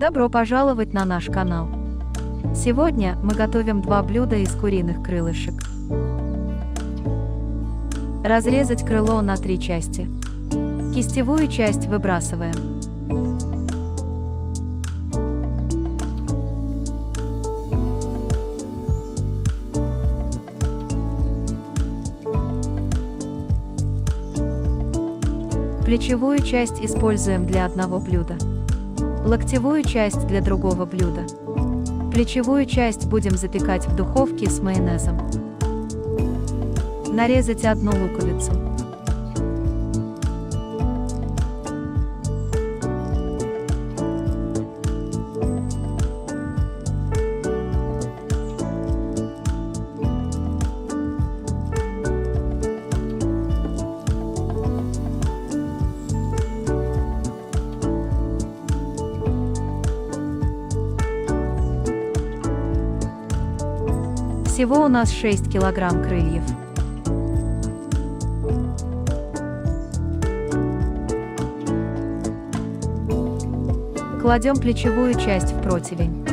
Добро пожаловать на наш канал. Сегодня мы готовим два блюда из куриных крылышек. Разрезать крыло на 3 части. Кистевую часть выбрасываем. Плечевую часть используем для одного блюда. Локтевую часть для другого блюда. Плечевую часть будем запекать в духовке с майонезом. Нарезать одну луковицу. Всего у нас 6 килограмм крыльев. Кладем плечевую часть в противень.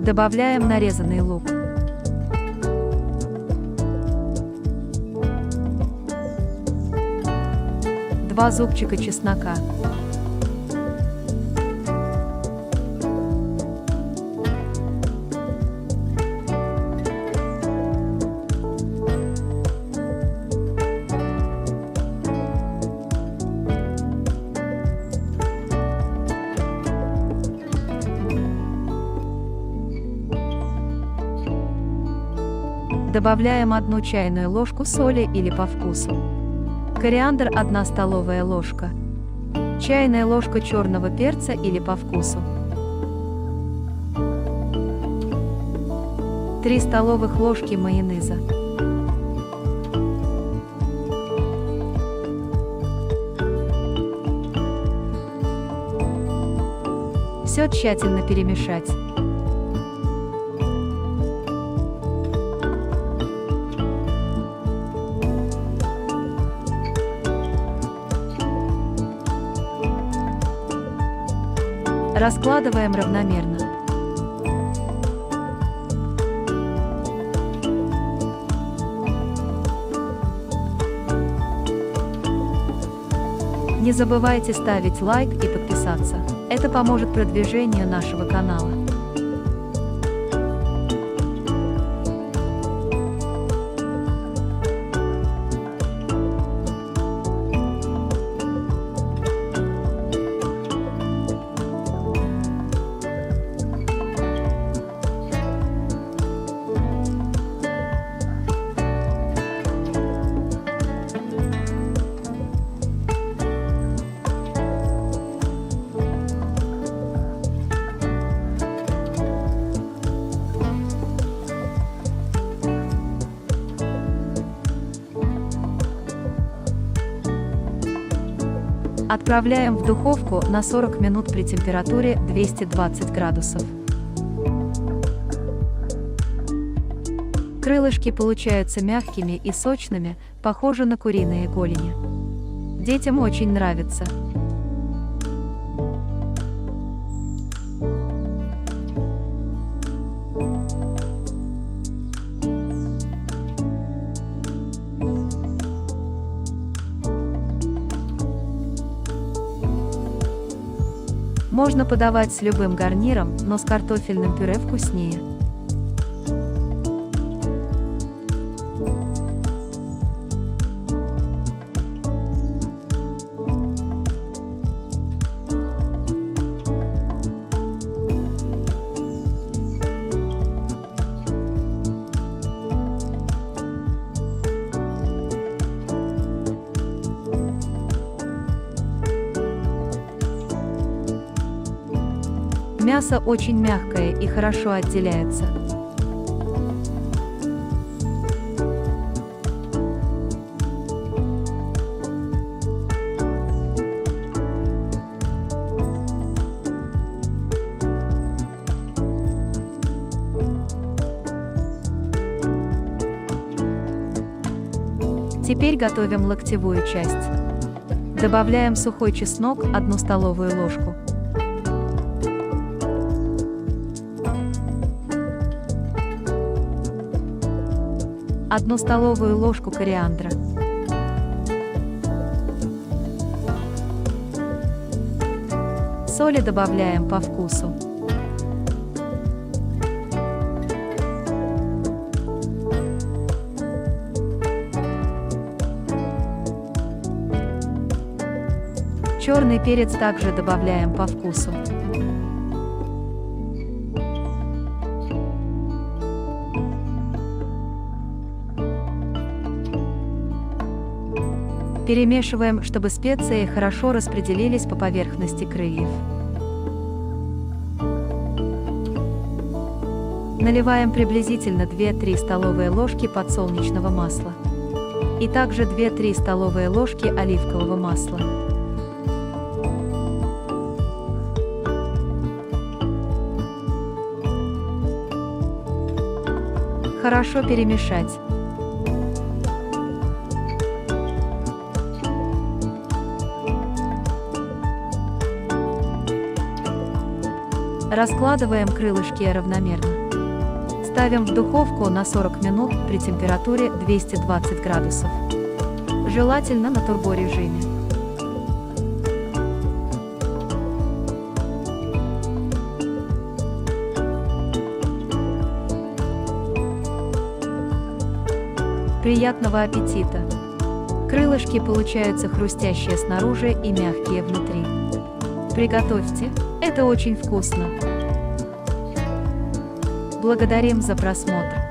Добавляем нарезанный лук. Два зубчика чеснока. Добавляем 1 чайную ложку соли или по вкусу. Кориандр 1 столовая ложка. Чайная ложка черного перца или по вкусу. 3 столовых ложки майонеза. Все тщательно перемешать. Раскладываем равномерно. Не забывайте ставить лайк и подписаться. Это поможет продвижению нашего канала. Отправляем в духовку на 40 минут при температуре 220 градусов. Крылышки получаются мягкими и сочными, похожи на куриные голени. Детям очень нравится. Можно подавать с любым гарниром, но с картофельным пюре вкуснее. Мясо очень мягкое и хорошо отделяется. Теперь готовим локтевую часть. Добавляем сухой чеснок 1 столовую ложку. Одну столовую ложку кориандра. Соли добавляем по вкусу. Черный перец также добавляем по вкусу. Перемешиваем, чтобы специи хорошо распределились по поверхности крыльев. Наливаем приблизительно 2-3 столовые ложки подсолнечного масла. И также 2-3 столовые ложки оливкового масла. Хорошо перемешать. Раскладываем крылышки равномерно. Ставим в духовку на 40 минут при температуре 220 градусов. Желательно на турборежиме. Приятного аппетита! Крылышки получаются хрустящие снаружи и мягкие внутри. Приготовьте, это очень вкусно! Благодарим за просмотр!